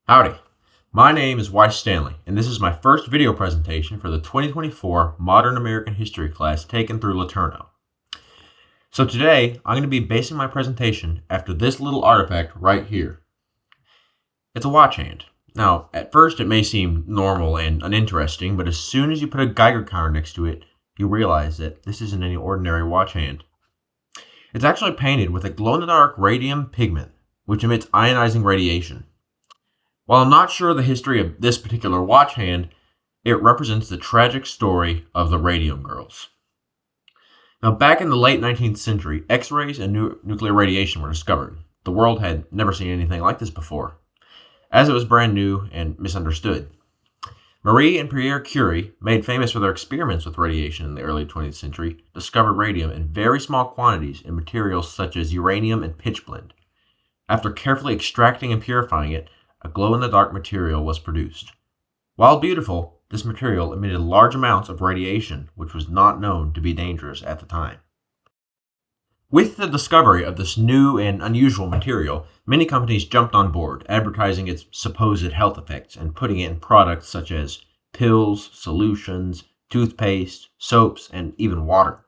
Howdy, my name is Weiss Stanley, and this is my first video presentation for the 2024 Modern American History class taken through LeTourneau. So today, I'm going to be basing my presentation after this little artifact right here. It's a watch hand. Now, at first it may seem normal and uninteresting, but as soon as you put a Geiger counter next to it, you realize that this isn't any ordinary watch hand. It's actually painted with a glow-in-the-dark radium pigment, which emits ionizing radiation. While I'm not sure of the history of this particular watch hand, it represents the tragic story of the Radium Girls. Now, back in the late 19th century, X-rays and nuclear radiation were discovered. The world had never seen anything like this before, as it was brand new and misunderstood. Marie and Pierre Curie, made famous for their experiments with radiation in the early 20th century, discovered radium in very small quantities in materials such as uranium and pitchblende. After carefully extracting and purifying it, a glow-in-the-dark material was produced. While beautiful, this material emitted large amounts of radiation, which was not known to be dangerous at the time. With the discovery of this new and unusual material, many companies jumped on board, advertising its supposed health effects and putting it in products such as pills, solutions, toothpaste, soaps, and even water.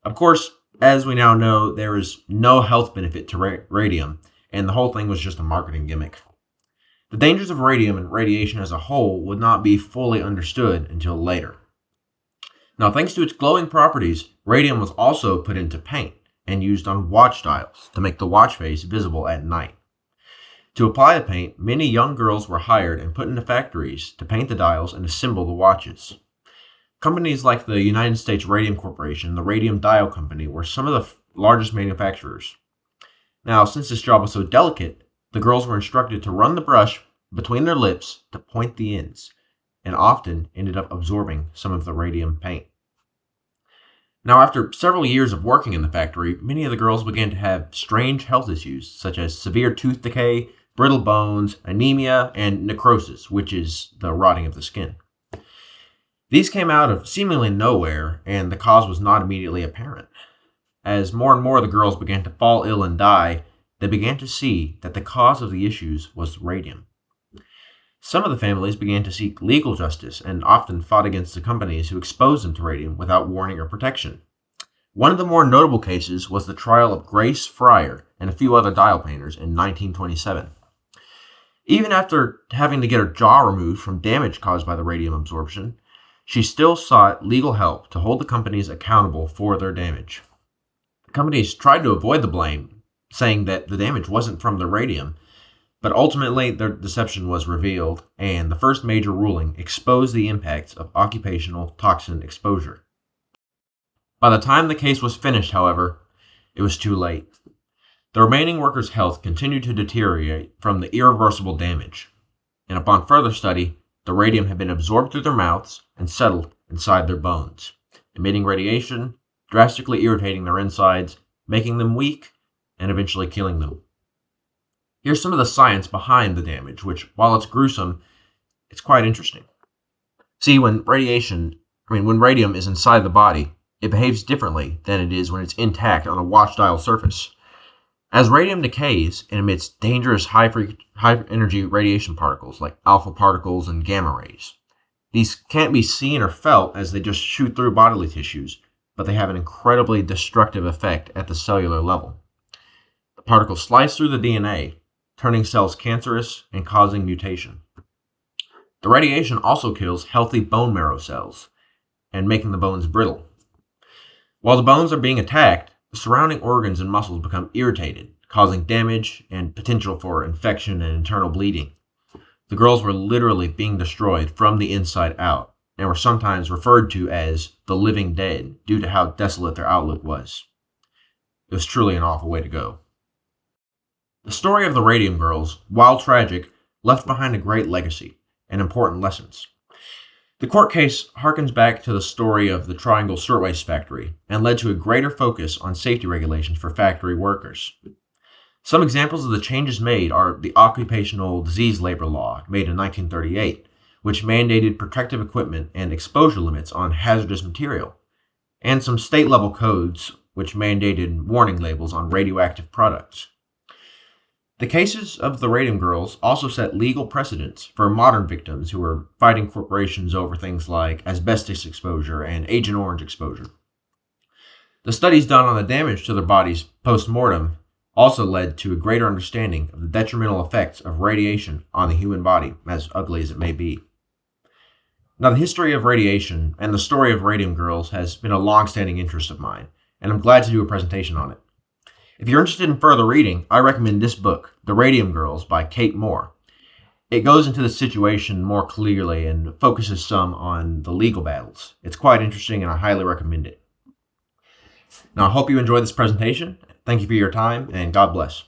Of course, as we now know, there is no health benefit to radium, and the whole thing was just a marketing gimmick. The dangers of radium and radiation as a whole would not be fully understood until later. Now, thanks to its glowing properties, radium was also put into paint and used on watch dials to make the watch face visible at night. To apply the paint, many young girls were hired and put into factories to paint the dials and assemble the watches. Companies like the United States Radium Corporation and the Radium Dial Company were some of the largest manufacturers. Now, since this job was so delicate, the girls were instructed to run the brush between their lips to point the ends, and often ended up absorbing some of the radium paint. Now, after several years of working in the factory, many of the girls began to have strange health issues, such as severe tooth decay, brittle bones, anemia, and necrosis, which is the rotting of the skin. These came out of seemingly nowhere, and the cause was not immediately apparent. As more and more of the girls began to fall ill and die, they began to see that the cause of the issues was radium. Some of the families began to seek legal justice and often fought against the companies who exposed them to radium without warning or protection. One of the more notable cases was the trial of Grace Fryer and a few other dial painters in 1927. Even after having to get her jaw removed from damage caused by the radium absorption, she still sought legal help to hold the companies accountable for their damage. The companies tried to avoid the blame, saying that the damage wasn't from the radium, but ultimately their deception was revealed, and the first major ruling exposed the impacts of occupational toxin exposure. By the time the case was finished, however, it was too late. The remaining workers' health continued to deteriorate from the irreversible damage, and upon further study, the radium had been absorbed through their mouths and settled inside their bones, emitting radiation, drastically irritating their insides, making them weak, and eventually killing them. Here's some of the science behind the damage, which, while it's gruesome, it's quite interesting. See, when radium is inside the body, it behaves differently than it is when it's intact on a watch dial surface. As radium decays, it emits dangerous high-energy radiation particles like alpha particles and gamma rays. These can't be seen or felt as they just shoot through bodily tissues, but they have an incredibly destructive effect at the cellular level. The particles slice through the DNA, turning cells cancerous and causing mutation. The radiation also kills healthy bone marrow cells and making the bones brittle. While the bones are being attacked, the surrounding organs and muscles become irritated, causing damage and potential for infection and internal bleeding. The girls were literally being destroyed from the inside out and were sometimes referred to as the living dead due to how desolate their outlook was. It was truly an awful way to go. The story of the Radium Girls, while tragic, left behind a great legacy and important lessons. The court case harkens back to the story of the Triangle Shirtwaist Factory and led to a greater focus on safety regulations for factory workers. Some examples of the changes made are the Occupational Disease Labor Law, made in 1938, which mandated protective equipment and exposure limits on hazardous material, and some state-level codes which mandated warning labels on radioactive products. The cases of the Radium Girls also set legal precedents for modern victims who are fighting corporations over things like asbestos exposure and Agent Orange exposure. The studies done on the damage to their bodies post-mortem also led to a greater understanding of the detrimental effects of radiation on the human body, as ugly as it may be. Now, the history of radiation and the story of Radium Girls has been a long-standing interest of mine, and I'm glad to do a presentation on it. If you're interested in further reading, I recommend this book, The Radium Girls by Kate Moore. It goes into the situation more clearly and focuses some on the legal battles. It's quite interesting, and I highly recommend it. Now, I hope you enjoyed this presentation. Thank you for your time, and God bless.